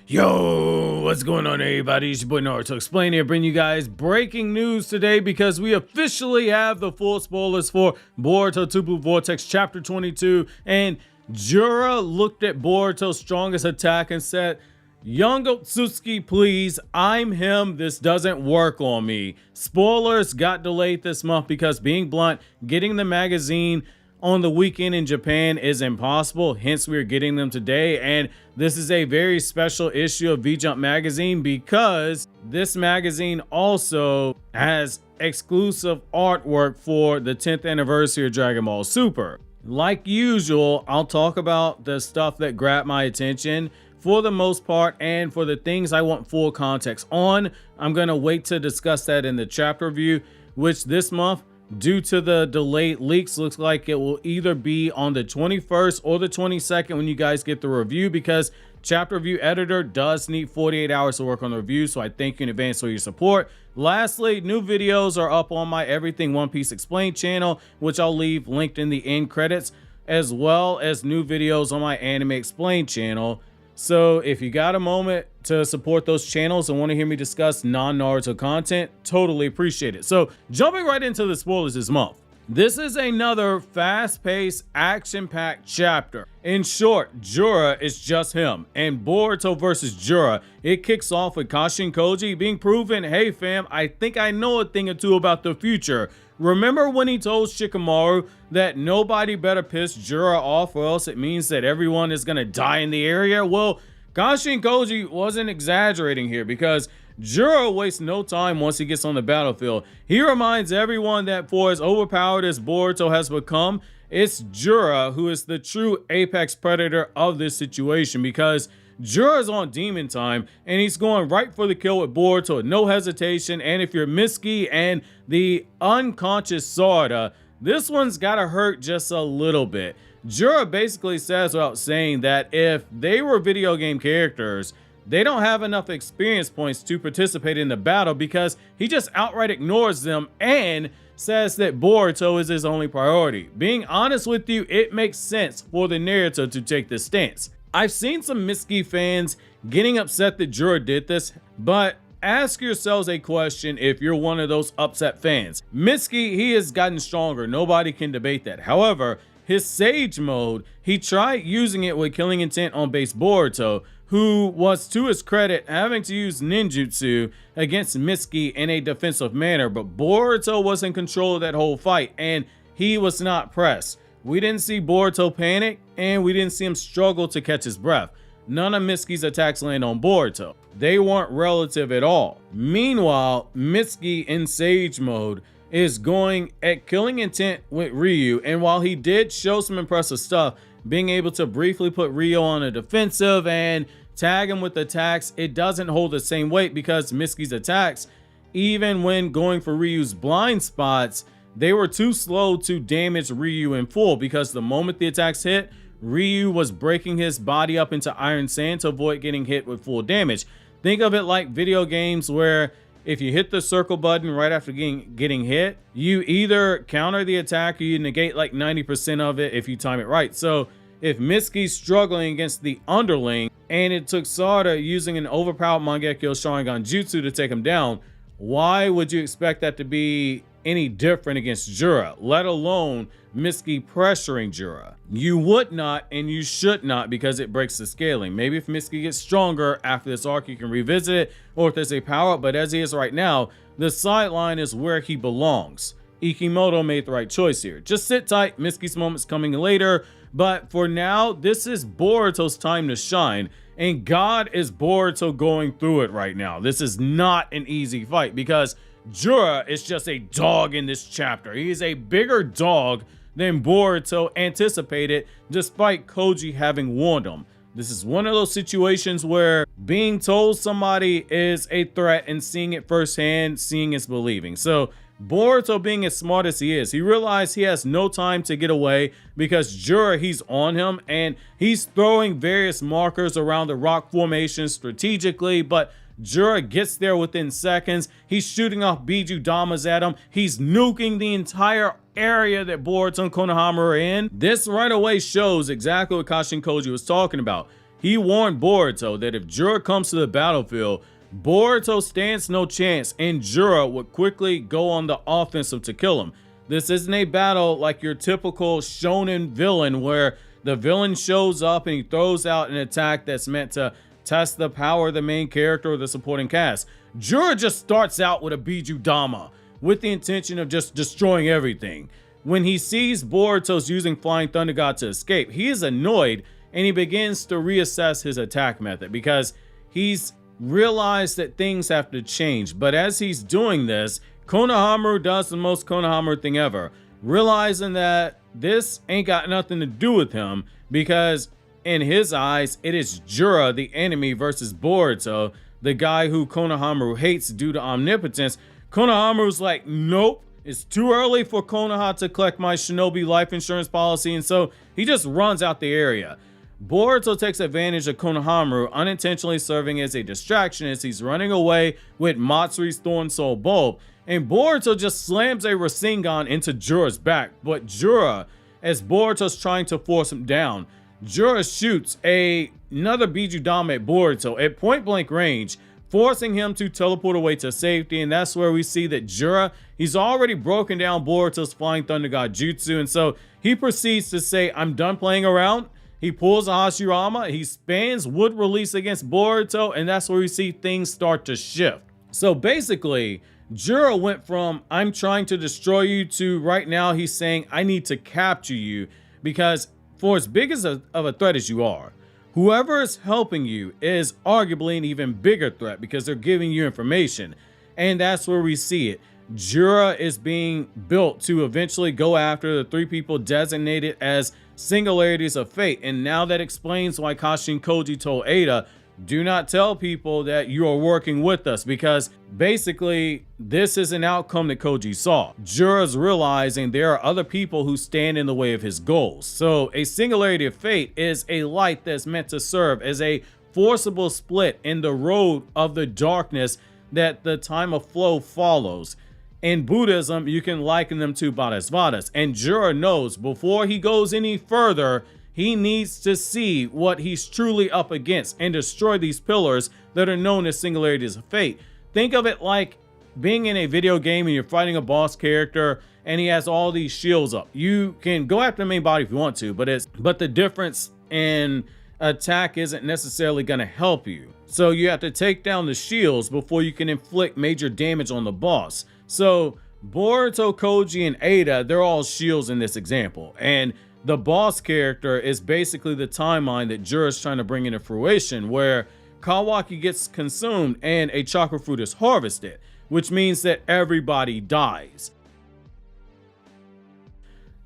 Yo, what's going on, everybody? It's your boy Naruto Explain here, bringing you guys breaking news today because we officially have the full spoilers for Boruto 2 Blue Vortex Chapter 22, and Jura looked at Boruto's strongest attack and said, "Young Otsutsuki, please, I'm him. This doesn't work on me." Spoilers got delayed this month because, being blunt, getting the magazine on the weekend in Japan is impossible. Hence, we're getting them today. And this is a very special issue of V-Jump magazine because this magazine also has exclusive artwork for the 10th anniversary of Dragon Ball Super. Like usual, I'll talk about the stuff that grabbed my attention for the most part, and for the things I want full context on, I'm gonna wait to discuss that in the chapter review, which this month, due to the delayed leaks, looks like it will either be on the 21st or the 22nd when you guys get the review, because chapter review editor does need 48 hours to work on the review, so I thank you in advance for your support. Lastly, new videos are up on my Everything One Piece Explained channel, which I'll leave linked in the end credits, as well as new videos on my Anime Explained channel. So if you got a moment to support those channels and want to hear me discuss non-Naruto content, totally appreciate it. So jumping right into the spoilers this month. This is another fast-paced, action-packed chapter. In short, Jura is just him, and Boruto versus Jura, it kicks off with Kashin Koji being proven, "Hey fam, I think I know a thing or two about the future." Remember when he told Shikamaru that nobody better piss Jura off or else it means that everyone is gonna die in the area? Well, Kashin Koji wasn't exaggerating here, because Jura wastes no time once he gets on the battlefield. He reminds everyone that for as overpowered as Boruto has become, it's Jura who is the true apex predator of this situation, because Jura's on demon time and he's going right for the kill with Boruto with no hesitation. And if you're Mitsuki and the unconscious Sarada, this one's gotta hurt just a little bit. Jura basically says without saying that if they were video game characters, they don't have enough experience points to participate in the battle, because he just outright ignores them and says that Boruto is his only priority. Being honest with you, it makes sense for the narrator to take this stance. I've seen some Mitsuki fans getting upset that Jura did this, but ask yourselves a question if you're one of those upset fans. Mitsuki, he has gotten stronger, nobody can debate that. However, his Sage mode, he tried using it with Killing Intent on base Boruto, who was, to his credit, having to use ninjutsu against Mitsuki in a defensive manner, but Boruto was in control of that whole fight and he was not pressed. We didn't see Boruto panic and we didn't see him struggle to catch his breath. None of Mitsuki's attacks land on Boruto. They weren't relative at all. Meanwhile, Mitsuki in Sage mode is going at Killing Intent with Ryu, and while he did show some impressive stuff, being able to briefly put Ryu on a defensive and tag him with attacks, it doesn't hold the same weight, because Mitsuki's attacks, even when going for Ryu's blind spots, they were too slow to damage Ryu in full, because the moment the attacks hit, Ryu was breaking his body up into iron sand to avoid getting hit with full damage. Think of it like video games where if you hit the circle button right after getting hit, you either counter the attack or you negate like 90% of it if you time it right. So if Mitsuki's struggling against the underling and it took Sarada using an overpowered Mangekyo Sharingan Jutsu to take him down, why would you expect that to be any different against Jura, let alone Mitsuki pressuring Jura? You would not and you should not, because it breaks the scaling. Maybe if Mitsuki gets stronger after this arc, you can revisit it, or if there's a power up, but as he is right now, the sideline is where he belongs. Ikimoto made the right choice here. Just sit tight, Mitsuki's moment's coming later, but for now, this is Boruto's time to shine, and God is Boruto going through it right now. This is not an easy fight, because Jura is just a dog in this chapter. He is a bigger dog than Boruto anticipated, despite Koji having warned him. This is one of those situations where being told somebody is a threat and seeing it firsthand, seeing is believing. So Boruto, being as smart as he is, he realized he has no time to get away, because Jura, he's on him and he's throwing various markers around the rock formation strategically, but Jura gets there within seconds. He's shooting off Bijuudamas at him. He's nuking the entire area that Boruto and Konohama are in. This right away shows exactly what Kashin Koji was talking about. he warned Boruto that if Jura comes to the battlefield, Boruto stands no chance and Jura would quickly go on the offensive to kill him. This isn't a battle like your typical shonen villain where the villain shows up and he throws out an attack that's meant to test the power of the main character or the supporting cast. Jura just starts out with a Bijuudama with the intention of just destroying everything. When he sees Boruto's using Flying Thunder God to escape, he is annoyed and he begins to reassess his attack method because he's realized that things have to change. But as he's doing this, Konohamaru does the most Konohamaru thing ever, realizing that this ain't got nothing to do with him because in his eyes, it is Jura, the enemy, versus Boruto, the guy who Konohamaru hates due to omnipotence. Konohamaru's like, nope, it's too early for Konoha to collect my shinobi life insurance policy, and so he just runs out the area. Boruto takes advantage of Konohamaru unintentionally serving as a distraction as he's running away with Matsuri's Thorn Soul Bulb, and Boruto just slams a Rasengan into Jura's back. But Jura, as Boruto's trying to force him down, Jura shoots another Bijuudama at Boruto at point blank range, forcing him to teleport away to safety. And that's where we see that Jura, he's already broken down Boruto's Flying Thunder God jutsu, and so he proceeds to say, I'm done playing around. He pulls a Hashirama, he spans Wood Release against Boruto, and that's where we see things start to shift. So basically, Jura went from I'm trying to destroy you to right now he's saying I need to capture you, because for as big as of a threat as you are, whoever is helping you is arguably an even bigger threat because they're giving you information. And that's where we see it. Jura is being built to eventually go after the three people designated as Singularities of Fate. And now that explains why Kashin Koji told Ada, do not tell people that you are working with us, because basically this is an outcome that Koji saw. Jura's realizing there are other people who stand in the way of his goals. So a Singularity of Fate is a light that's meant to serve as a forcible split in the road of the darkness that the time of flow follows. In Buddhism, you can liken them to Bodhisattvas, and Jura knows before he goes any further, he needs to see what he's truly up against and destroy these pillars that are known as Singularities of Fate. Think of it like being in a video game and you're fighting a boss character and he has all these shields up. You can go after the main body if you want to, but the difference in attack isn't necessarily going to help you. So you have to take down the shields before you can inflict major damage on the boss. So Boruto, Koji, and Ada, they're all shields in this example. And the boss character is basically the timeline that Jura's trying to bring into fruition, where Kawaki gets consumed and a chakra fruit is harvested, which means that everybody dies.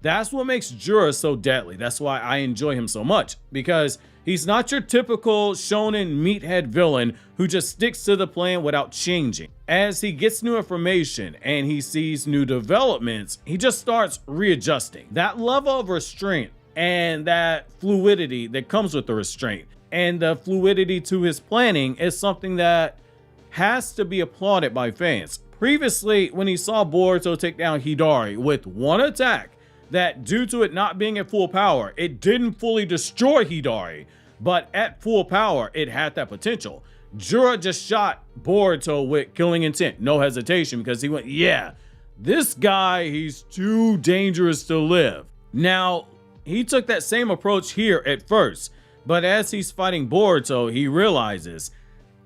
That's what makes Jura so deadly. That's why I enjoy him so much, because he's not your typical shonen meathead villain who just sticks to the plan without changing. As he gets new information and he sees new developments, he just starts readjusting. That level of restraint and that fluidity that comes with the restraint and the fluidity to his planning is something that has to be applauded by fans. Previously, when he saw Boruto take down Hidari with one attack, that due to it not being at full power, it didn't fully destroy Hidari, but at full power, it had that potential. Jura just shot Boruto with killing intent, no hesitation, because he went, yeah, this guy, he's too dangerous to live. Now, he took that same approach here at first, but as he's fighting Boruto, he realizes,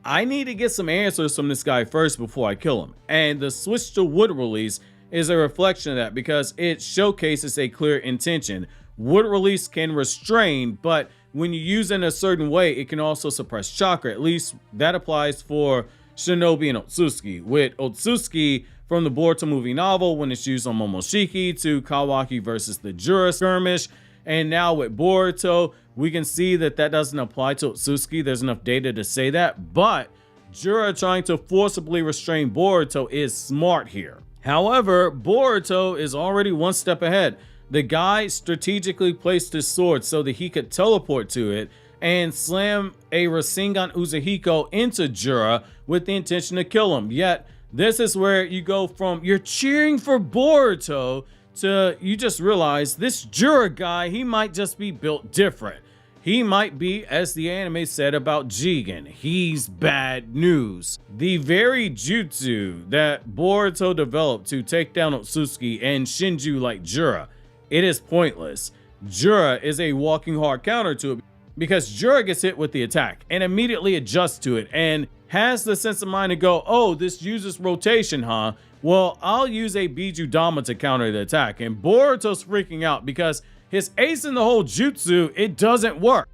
I need to get some answers from this guy first before I kill him. And the switch to Wood Release is a reflection of that, because it showcases a clear intention. Wood Release can restrain, but when you use it in a certain way, it can also suppress chakra. At least that applies for Shinobi and Otsutsuki. With Otsutsuki from the Boruto movie novel, when it's used on Momoshiki, to Kawaki versus the Jura skirmish, and now with Boruto, we can see that that doesn't apply to Otsutsuki. There's enough data to say that, but Jura trying to forcibly restrain Boruto is smart here. However, Boruto is already one step ahead. The guy strategically placed his sword so that he could teleport to it and slam a Rasengan Uzuhiko into Jura with the intention to kill him. Yet, this is where you go from you're cheering for Boruto to you just realize this Jura guy, he might just be built different. He might be, as the anime said about Jigen, he's bad news. The very jutsu that Boruto developed to take down Otsutsuki and Shinju like Jura, it is pointless. Jura is a walking hard counter to it because Jura gets hit with the attack and immediately adjusts to it and has the sense of mind to go, oh, this uses rotation, huh? Well, I'll use a Bijuudama to counter the attack. And Boruto's freaking out because his ace in the whole jutsu, it doesn't work.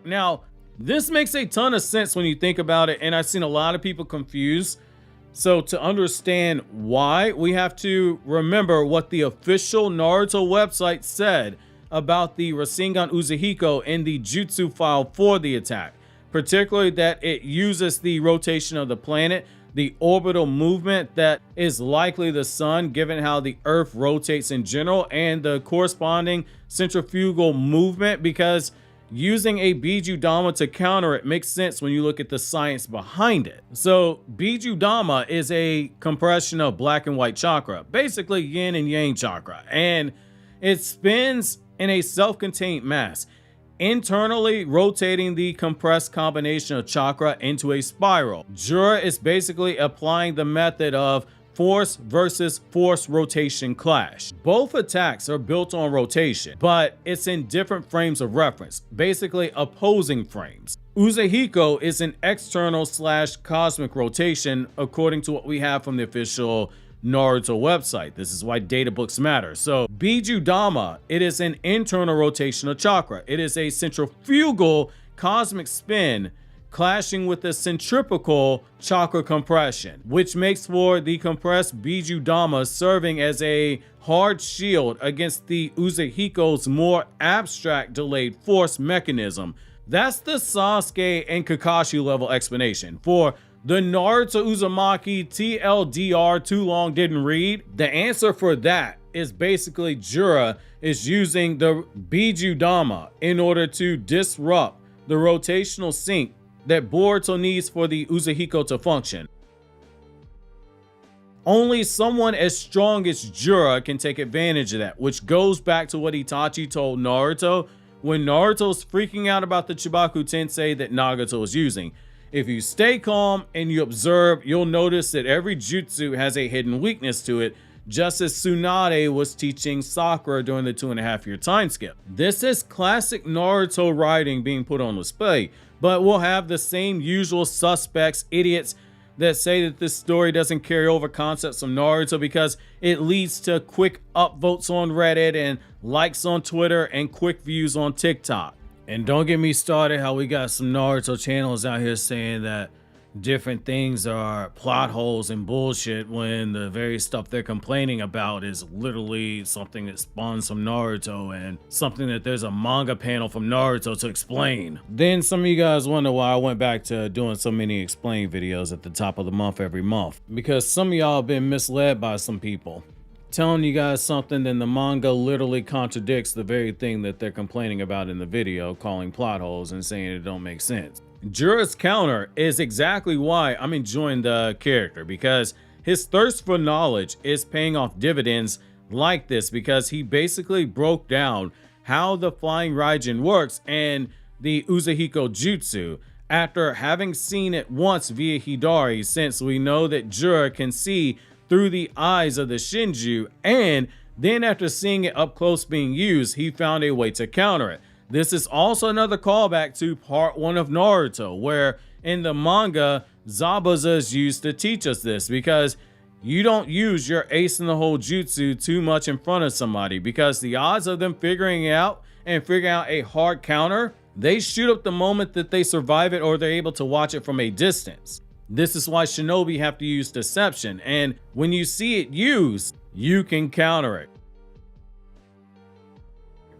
Now, this makes a ton of sense when you think about it, and I've seen a lot of people confused. So to understand why, we have to remember what the official Naruto website said about the Rasengan Uzuhiko in the jutsu file for the attack. Particularly that it uses the rotation of the planet, the orbital movement that is likely the sun given how the earth rotates in general, and the corresponding centrifugal movement, because using a Bijuudama to counter it makes sense when you look at the science behind it. So Bijuudama is a compression of black and white chakra, basically yin and yang chakra, and it spins in a self-contained mass, internally rotating the compressed combination of chakra into a spiral. Jura is basically applying the method of force versus force rotation clash. Both attacks are built on rotation, but it's in different frames of reference, basically opposing frames. Uzuhiko is an external / cosmic rotation according to what we have from the official Naruto website. This is why data books matter. So Bijuudama, it is an internal rotation of chakra. It is a centrifugal cosmic spin clashing with the centripetal chakra compression, which makes for the compressed Bijuudama serving as a hard shield against the Uzuhiko's more abstract delayed force mechanism. That's the Sasuke and Kakashi level explanation. For the Naruto Uzumaki TLDR too long didn't read, the answer for that is basically Jura is using the Bijuudama in order to disrupt the rotational sync that Boruto needs for the Uzuhiko to function. Only someone as strong as Jura can take advantage of that, which goes back to what Itachi told Naruto when Naruto's freaking out about the Chibaku Tensei that Nagato is using. If you stay calm and you observe, you'll notice that every jutsu has a hidden weakness to it, just as Tsunade was teaching Sakura during the 2.5-year time skip. This is classic Naruto writing being put on display, but we'll have the same usual suspects, idiots that say that this story doesn't carry over concepts from Naruto because it leads to quick upvotes on Reddit and likes on Twitter and quick views on TikTok. And don't get me started how we got some Naruto channels out here saying that different things are plot holes and bullshit when the very stuff they're complaining about is literally something that spawns from Naruto and something that there's a manga panel from Naruto to explain. Then some of you guys wonder why I went back to doing so many explain videos at the top of the month every month. Because some of y'all have been misled by some people telling you guys something, then the manga literally contradicts the very thing that they're complaining about in the video, calling plot holes and saying it don't make sense. Jura's counter is exactly why I'm enjoying the character, because his thirst for knowledge is paying off dividends like this, because he basically broke down how the flying Raijin works and the Uzuhiko jutsu after having seen it once via Hidari, since we know that Jura can see through the eyes of the Shinju, and then after seeing it up close being used, he found a way to counter it. This is also another callback to part 1 of Naruto, where in the manga, Zabuza is used to teach us this, because you don't use your ace in the hole jutsu too much in front of somebody, because the odds of them figuring it out and figuring out a hard counter, they shoot up the moment that they survive it or they're able to watch it from a distance. This is why shinobi have to use deception, and when you see it used, you can counter it.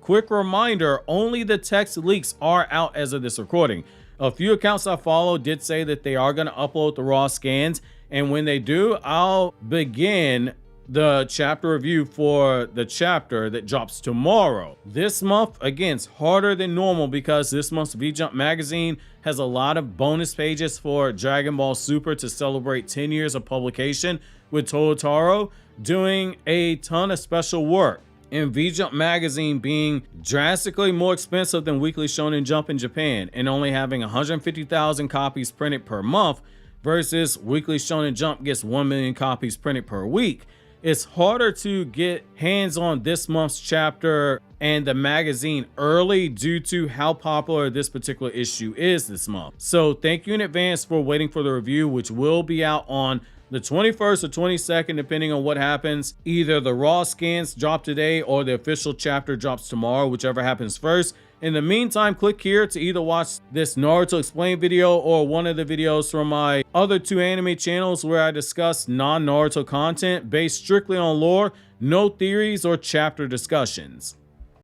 Quick reminder, only the text leaks are out as of this recording. A few accounts I follow did say that they are going to upload the raw scans, and when they do, I'll begin the chapter review for the chapter that drops tomorrow. This month, again, it's harder than normal because this month's V-Jump magazine has a lot of bonus pages for Dragon Ball Super to celebrate 10 years of publication, with Totaro doing a ton of special work. and V-Jump magazine being drastically more expensive than Weekly Shonen Jump in Japan and only having 150,000 copies printed per month versus Weekly Shonen Jump gets 1 million copies printed per week, it's harder to get hands on this month's chapter and the magazine early due to how popular this particular issue is this month. So thank you in advance for waiting for the review, which will be out on the 21st or 22nd, depending on what happens. Either the raw scans drop today or the official chapter drops tomorrow, whichever happens first. In the meantime, click here to either watch this Naruto Explained video or one of the videos from my other 2 anime channels where I discuss non-Naruto content based strictly on lore, no theories or chapter discussions.